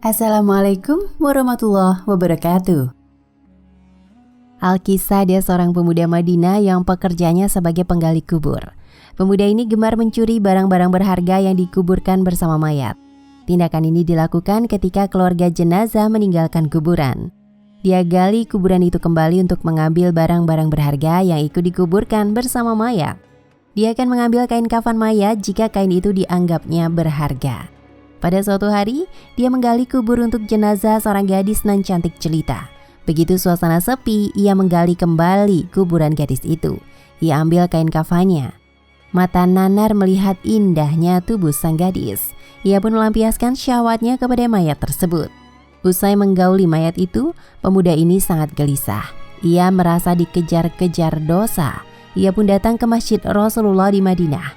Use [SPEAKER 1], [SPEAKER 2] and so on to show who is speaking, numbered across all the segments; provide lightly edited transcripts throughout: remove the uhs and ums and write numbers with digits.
[SPEAKER 1] Assalamualaikum warahmatullahi wabarakatuh. Alkisah dia seorang pemuda Madinah yang pekerjaannya sebagai penggali kubur. Pemuda ini gemar mencuri barang-barang berharga yang dikuburkan bersama mayat. Tindakan ini dilakukan ketika keluarga jenazah meninggalkan kuburan. Dia gali kuburan itu kembali untuk mengambil barang-barang berharga yang ikut dikuburkan bersama mayat. Dia akan mengambil kain kafan mayat jika kain itu dianggapnya berharga. Pada suatu hari, dia menggali kubur untuk jenazah seorang gadis nan cantik jelita. Begitu suasana sepi, ia menggali kembali kuburan gadis itu. Ia ambil kain kafannya. Mata nanar melihat indahnya tubuh sang gadis. Ia pun melampiaskan syahwatnya kepada mayat tersebut. Usai menggauli mayat itu, pemuda ini sangat gelisah. Ia merasa dikejar-kejar dosa. Ia pun datang ke masjid Rasulullah di Madinah.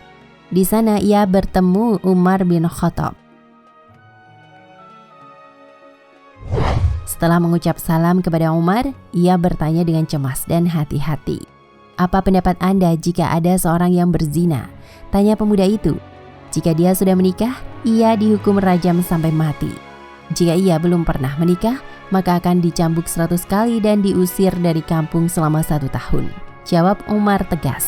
[SPEAKER 1] Di sana ia bertemu Umar bin Khattab. Setelah mengucap salam kepada Umar, ia bertanya dengan cemas dan hati-hati. "Apa pendapat Anda jika ada seorang yang berzina?" tanya pemuda itu. "Jika dia sudah menikah, ia dihukum rajam sampai mati. Jika ia belum pernah menikah, maka akan dicambuk 100 kali dan diusir dari kampung selama 1 tahun. Jawab Umar tegas.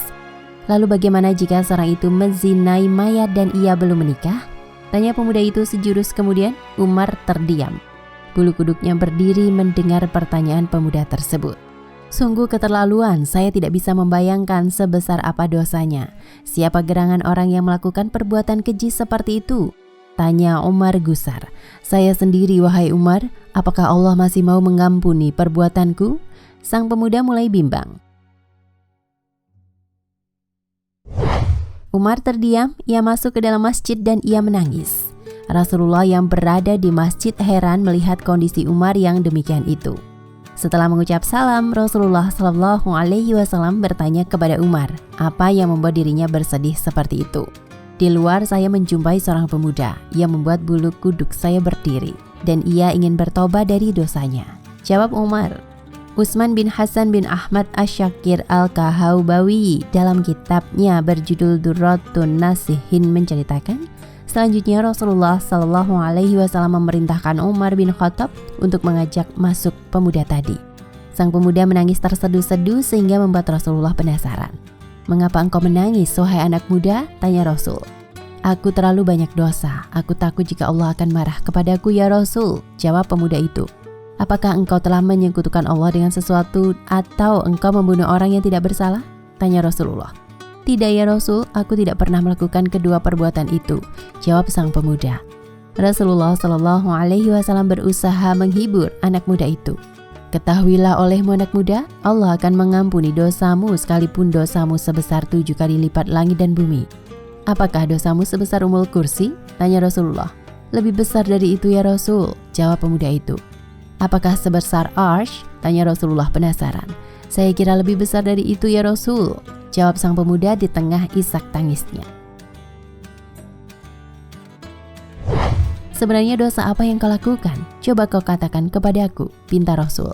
[SPEAKER 1] "Lalu bagaimana jika seorang itu menzinai mayat dan ia belum menikah?" tanya pemuda itu sejurus kemudian. Umar terdiam. Bulu kuduknya berdiri mendengar pertanyaan pemuda tersebut. "Sungguh keterlaluan, saya tidak bisa membayangkan sebesar apa dosanya. Siapa gerangan orang yang melakukan perbuatan keji seperti itu?" tanya Umar gusar. "Saya sendiri, wahai Umar, apakah Allah masih mau mengampuni perbuatanku?" Sang pemuda mulai bimbang. Umar terdiam, ia masuk ke dalam masjid dan ia menangis. Rasulullah yang berada di masjid heran melihat kondisi Umar yang demikian itu. Setelah mengucap salam, Rasulullah SAW bertanya kepada Umar, apa yang membuat dirinya bersedih seperti itu. "Di luar saya menjumpai seorang pemuda yang membuat bulu kuduk saya berdiri dan ia ingin bertobat dari dosanya," jawab Umar. Utsman bin Hasan bin Ahmad Asy-Syakir Al-Kahaubawi dalam kitabnya berjudul Durratun Nasihin menceritakan, selanjutnya Rasulullah SAW memerintahkan Umar bin Khattab untuk mengajak masuk pemuda tadi. Sang pemuda menangis terseduh-seduh sehingga membuat Rasulullah penasaran. "Mengapa engkau menangis, wahai anak muda?" tanya Rasul. "Aku terlalu banyak dosa. Aku takut jika Allah akan marah kepadaku ya Rasul," jawab pemuda itu. "Apakah engkau telah menyekutukan Allah dengan sesuatu atau engkau membunuh orang yang tidak bersalah?" tanya Rasulullah. "Tidak ya Rasul, aku tidak pernah melakukan kedua perbuatan itu," jawab sang pemuda. Rasulullah SAW berusaha menghibur anak muda itu. "Ketahuilah olehmu anak muda, Allah akan mengampuni dosamu sekalipun dosamu sebesar 7 kali lipat langit dan bumi." "Apakah dosamu sebesar umul kursi?" tanya Rasulullah. "Lebih besar dari itu ya Rasul," jawab pemuda itu. "Apakah sebesar Arsy?" tanya Rasulullah penasaran. "Saya kira lebih besar dari itu ya Rasul," jawab sang pemuda di tengah isak tangisnya. "Sebenarnya dosa apa yang kau lakukan? Coba kau katakan kepadaku," pinta Rasul.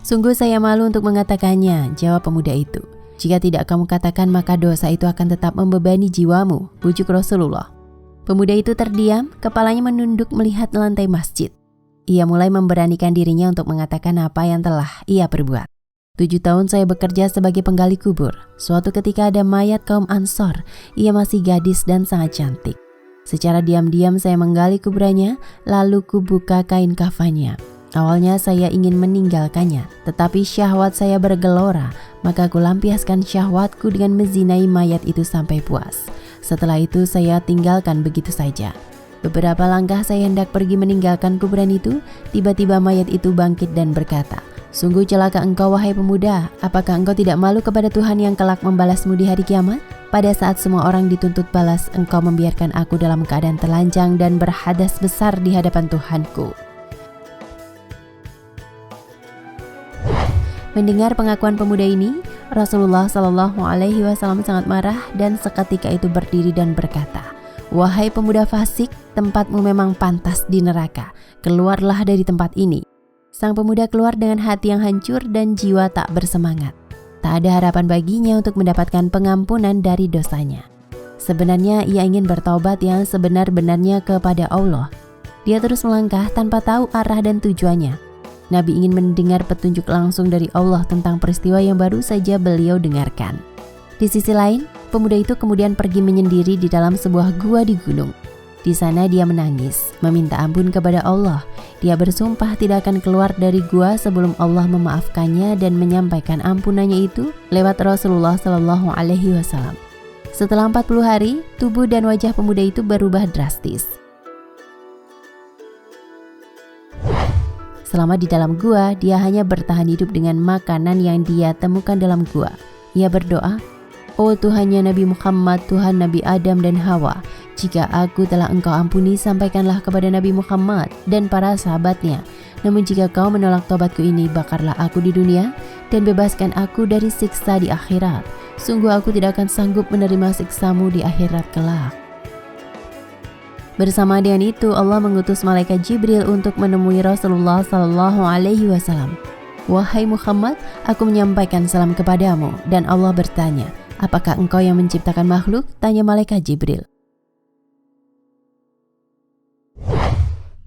[SPEAKER 1] "Sungguh saya malu untuk mengatakannya," jawab pemuda itu. "Jika tidak kamu katakan maka dosa itu akan tetap membebani jiwamu," bujuk Rasulullah. Pemuda itu terdiam, kepalanya menunduk melihat lantai masjid. Ia mulai memberanikan dirinya untuk mengatakan apa yang telah ia perbuat. 7 tahun saya bekerja sebagai penggali kubur. Suatu ketika ada mayat kaum Ansor. Ia masih gadis dan sangat cantik. Secara diam-diam saya menggali kuburannya, lalu kubuka kain kafannya. Awalnya saya ingin meninggalkannya, tetapi syahwat saya bergelora, maka aku lampiaskan syahwatku dengan menzinai mayat itu sampai puas. Setelah itu saya tinggalkan begitu saja. Beberapa langkah saya hendak pergi meninggalkan kuburan itu, tiba-tiba mayat itu bangkit dan berkata, "Sungguh celaka engkau wahai pemuda, apakah engkau tidak malu kepada Tuhan yang kelak membalasmu di hari kiamat? Pada saat semua orang dituntut balas, engkau membiarkan aku dalam keadaan telanjang dan berhadas besar di hadapan Tuhanku." Mendengar pengakuan pemuda ini, Rasulullah SAW sangat marah dan seketika itu berdiri dan berkata, "Wahai pemuda fasik, tempatmu memang pantas di neraka. Keluarlah dari tempat ini." Sang pemuda keluar dengan hati yang hancur dan jiwa tak bersemangat. Tak ada harapan baginya untuk mendapatkan pengampunan dari dosanya. Sebenarnya ia ingin bertaubat yang sebenar-benarnya kepada Allah. Dia terus melangkah tanpa tahu arah dan tujuannya. Nabi ingin mendengar petunjuk langsung dari Allah tentang peristiwa yang baru saja beliau dengarkan. Di sisi lain, pemuda itu kemudian pergi menyendiri di dalam sebuah gua di gunung. Di sana dia menangis, meminta ampun kepada Allah. Dia bersumpah tidak akan keluar dari gua sebelum Allah memaafkannya dan menyampaikan ampunannya itu lewat Rasulullah SAW. Setelah 40 hari, tubuh dan wajah pemuda itu berubah drastis. Selama di dalam gua, dia hanya bertahan hidup dengan makanan yang dia temukan dalam gua. Ia berdoa, "Oh Tuhannya Nabi Muhammad, Tuhan Nabi Adam dan Hawa, jika aku telah Engkau ampuni, sampaikanlah kepada Nabi Muhammad dan para sahabatnya. Namun jika kau menolak tobatku ini, bakarlah aku di dunia dan bebaskan aku dari siksa di akhirat. Sungguh aku tidak akan sanggup menerima siksamu di akhirat kelak." Bersama dengan itu, Allah mengutus malaikat Jibril untuk menemui Rasulullah SAW. "Wahai Muhammad, aku menyampaikan salam kepadamu." Dan Allah bertanya, "Apakah engkau yang menciptakan makhluk?" Tanya malaikat Jibril.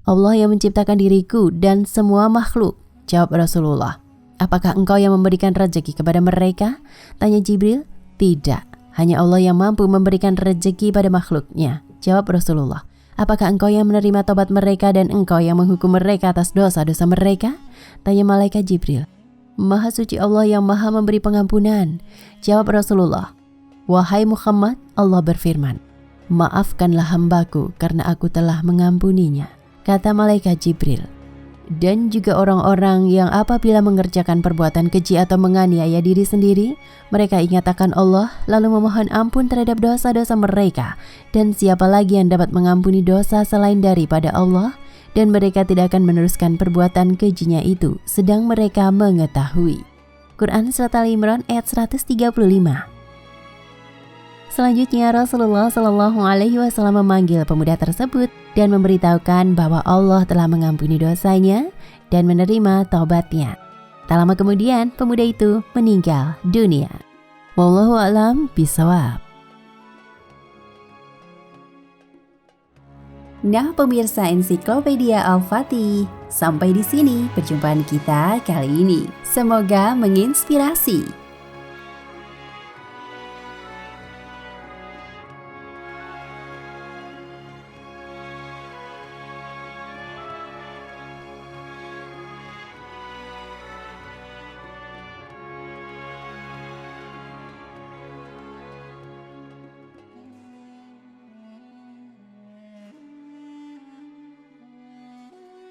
[SPEAKER 1] "Allah yang menciptakan diriku dan semua makhluk," jawab Rasulullah. "Apakah engkau yang memberikan rezeki kepada mereka?" Tanya Jibril. "Tidak, hanya Allah yang mampu memberikan rezeki pada makhluknya," jawab Rasulullah. "Apakah engkau yang menerima tobat mereka dan engkau yang menghukum mereka atas dosa-dosa mereka?" Tanya malaikat Jibril. "Maha suci Allah yang maha memberi pengampunan," jawab Rasulullah. "Wahai Muhammad," Allah berfirman, "maafkanlah hambaku karena aku telah mengampuninya," kata malaikat Jibril. Dan juga orang-orang yang apabila mengerjakan perbuatan keji atau menganiaya diri sendiri, mereka ingat akan Allah lalu memohon ampun terhadap dosa-dosa mereka. Dan siapa lagi yang dapat mengampuni dosa selain daripada Allah? Dan mereka tidak akan meneruskan perbuatan kejinya itu, sedang mereka mengetahui. Quran Surat Al-Imran ayat 135. Selanjutnya Rasulullah SAW memanggil pemuda tersebut dan memberitahukan bahwa Allah telah mengampuni dosanya dan menerima taubatnya. Tak lama kemudian pemuda itu meninggal dunia. Wallahu a'lam bishawab. Nah pemirsa Ensiklopedia Al-Fatih, sampai di sini perjumpaan kita kali ini. Semoga menginspirasi.